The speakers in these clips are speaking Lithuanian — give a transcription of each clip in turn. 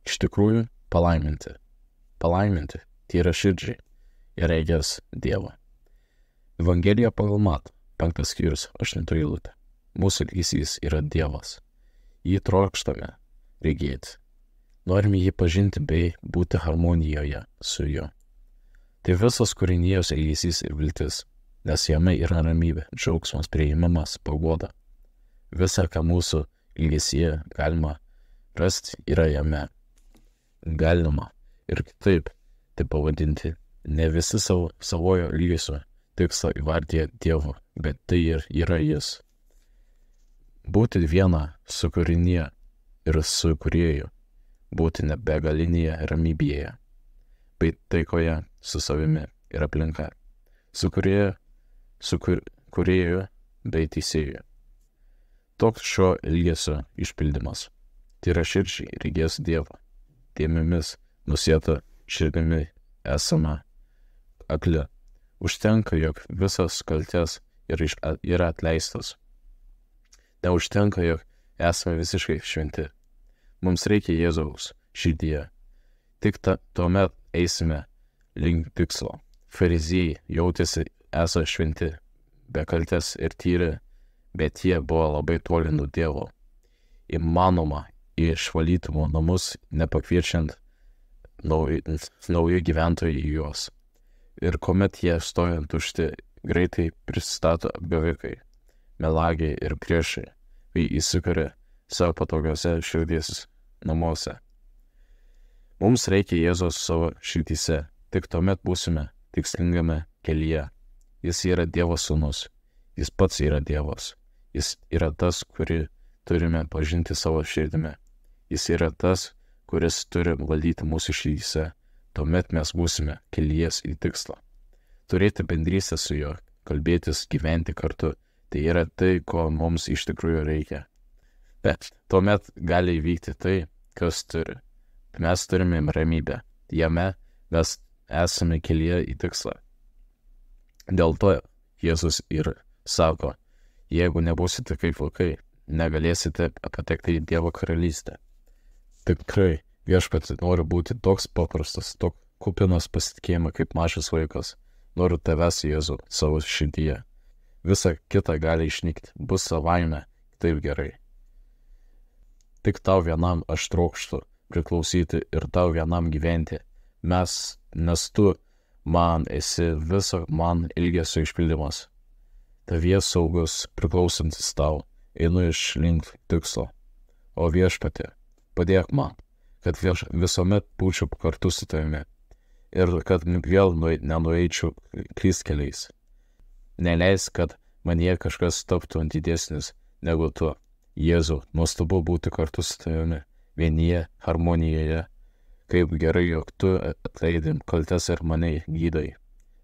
Iš tikrųjų, palaiminti tyra širdžiai ir regės Dievą. Evangelija pagal Matą, 5 skyrius, 8 eilutė. Mūsų ilgesys yra Dievas. Jį trokštame regėti. Norime jį pažinti bei būti harmonijoje su juo. Tai visas kūrinijos ilgesys ir viltis, nes jame yra ramybė, džiaugsmas, priėmimas, paguoda. Visa, ką mūsų ilgesyje galima rasti, yra jame. Galima ir kitaip tai pavadinti. Ne visi savojo ilgesio tikslą įvardija Dievu, bet tai ir yra jis. Būti viena su kūrinyje ir su kūrėju, būti begalinėje ramybėje, bei taikoje su savimi ir aplinka, su kūrėju bei teisėju. Toks šio ilgesio išpildymas. Tyra širdžiai regės Dievą. Dėmėmis nusėta širdimi esame akli. Užtenka, jog visas kaltes yra atleistas. Neužtenka, jog esame visiškai šventi. Mums reikia Jėzaus širdyje. Tik tuomet eisime link tikslo. Fariziejai jautėsi esą šventi, be kaltes ir tyri, bet jie buvo labai toli nuo Dievo. Įmanoma išvalyti namus, nepakviečiant naujų gyventojų į juos. Ir kuomet jie stojant tušti, greitai pristato apgavikai, melagiai ir priešai, bei įsikuria savo patogiuose širdies namuose. Mums reikia Jėzos savo širdyse, tik tuomet būsime tikslingame kelyje. Jis yra Dievo sūnus, jis pats yra Dievas, jis yra tas, kurį turime pažinti savo širdimi. Jis yra tas, kuris turi valdyti mūsų širdyse, tuomet mes būsime kelyjes į tikslą. Turėti bendrystę su juo, kalbėtis, gyventi kartu, tai yra tai, ko mums iš tikrųjų reikia. Bet tuomet gali įvykti tai, kas turi. Mes turime ramybę, jame mes esame kelyje į tikslą. Dėl to Jėzus ir sako, jeigu nebūsite kaip vaikai, negalėsite patekti į Dievo karalystę. Tikrai, Viešpats nori būti toks paprastas, toks kupinas pasitikėjimą kaip mažas vaikas. Noriu tavęs, Jėzau, savo širdyje. Visa kita gali išnykti, bus savaime, taip gerai. Tik tau vienam aš trokštu priklausyti ir tau vienam gyventi. Nes tu man esi viso man ilgesio išpildymas. Tavie saugus, priklausantis tau, einu iš link tikslo. O Viešpatie, padėk man, kad visuomet būčiau kartu su tavimi ir kad vėl nenueičiau klystkeliais. Neleis, kad manyje kažkas taptų didesnis negu tu. Jėzau, nuostabu būti kartu su tavimi, vienyje, harmonijoje. Kaip gerai, jog tu atleidai kaltes ir mane gydai.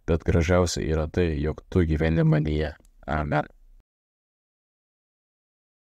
Bet gražiausia yra tai, jog tu gyveni manyje. Amen.